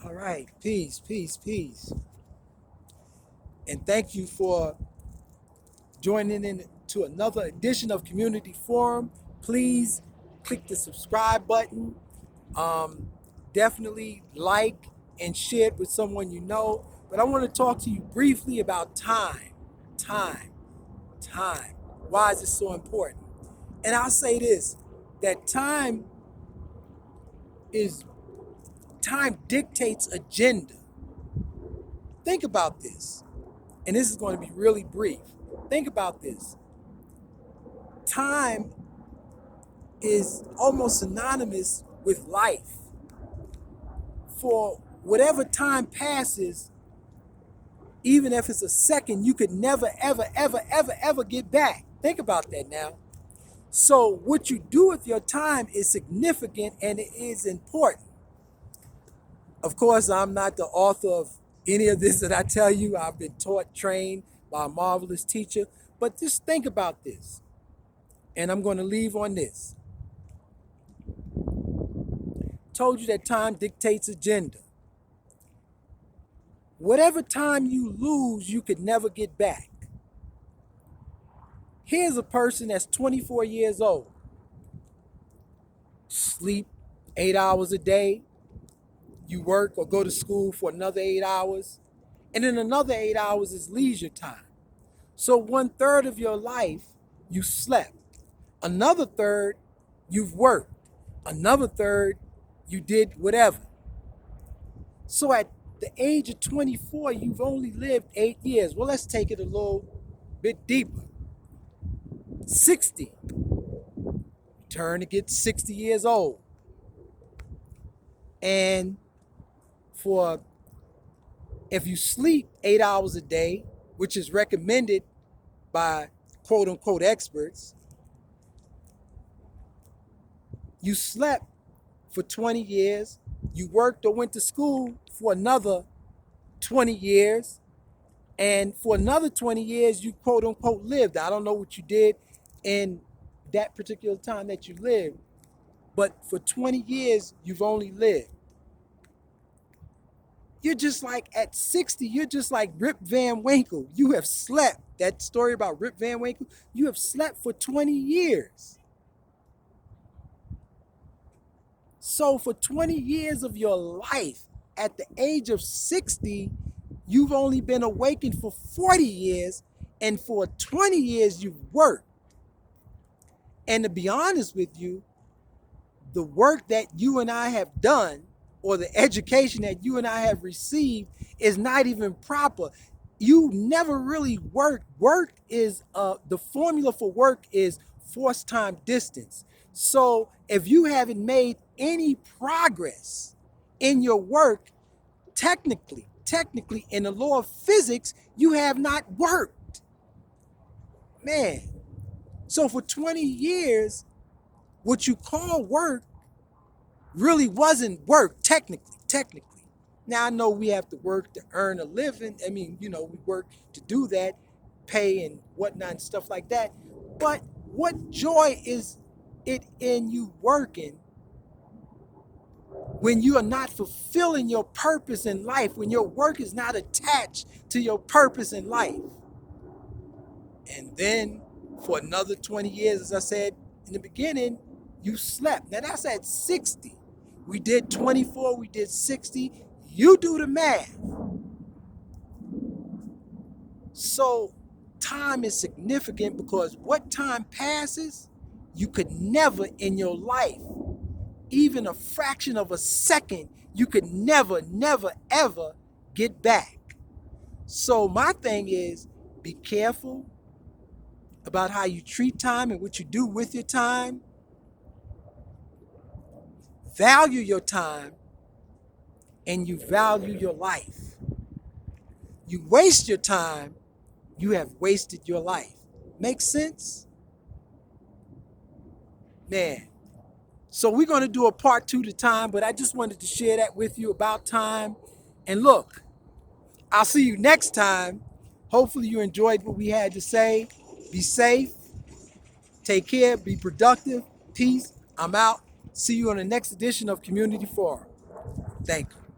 All right. Peace, peace, peace. And thank you for joining in to another edition of Community Forum. Please click the subscribe button. Um, Definitely like and share it with someone you know. But I want to talk to you briefly about time. Time. Time. Why is it so important? And I'll say this, that is time dictates agenda. Think about this. And this is going to be really brief. Think about this. Time is almost synonymous with life. For whatever time passes, even if it's a second, you could never, ever, ever, ever, ever get back. Think about that now. So, what you do with your time is significant and it is important. Of course, I'm not the author of any of this that I tell you. I've been taught, trained by a marvelous teacher. But just think about this. And I'm going to leave on this. Told you that time dictates agenda. Whatever time you lose, you could never get back. Here's a person that's 24 years old. Sleep 8 hours a day. You work or go to school for another 8 hours. And then another 8 hours is leisure time. So 1/3 of your life, you slept. Another third, you've worked. Another third, you did whatever. So at the age of 24, you've only lived 8 years. Well, let's take it a little bit deeper. 60. Turn to get 60 years old. And for if you sleep 8 hours a day, which is recommended by quote unquote experts, you slept for 20 years, you worked or went to school for another 20 years, and for another 20 years, you quote unquote lived. I don't know what you did in that particular time that you lived, but for 20 years, you've only lived. You're just like at 60, you're just like Rip Van Winkle. You have slept. That story about Rip Van Winkle, you have slept for 20 years. So for 20 years of your life, at the age of 60, you've only been awakened for 40 years, and for 20 years you've worked. And to be honest with you, the work that you and I have done, or the education that you and I have received, is not even proper. You never really worked. Work is the formula for work is force time distance. So if you haven't made any progress in your work, technically in the law of physics, you have not worked. Man. So for 20 years, what you call work really wasn't work, technically. Now I know we have to work to earn a living. I mean, we work to do that, pay and whatnot and stuff like that. But what joy is it in you working when you are not fulfilling your purpose in life, when your work is not attached to your purpose in life? And then for another 20 years, as I said in the beginning, you slept. Now that's at 60. We did 24, we did 60. You do the math. So time is significant because what time passes, you could never in your life, even a fraction of a second, you could never, never, ever get back. So my thing is, be careful about how you treat time and what you do with your time. Value your time and you value your life. You waste your time, you have wasted your life. Make sense? Man. So we're going to do a part 2 to time, but I just wanted to share that with you about time. And look, I'll see you next time. Hopefully you enjoyed what we had to say. Be safe. Take care. Be productive. Peace. I'm out. See you on the next edition of Community Forum. Thank you.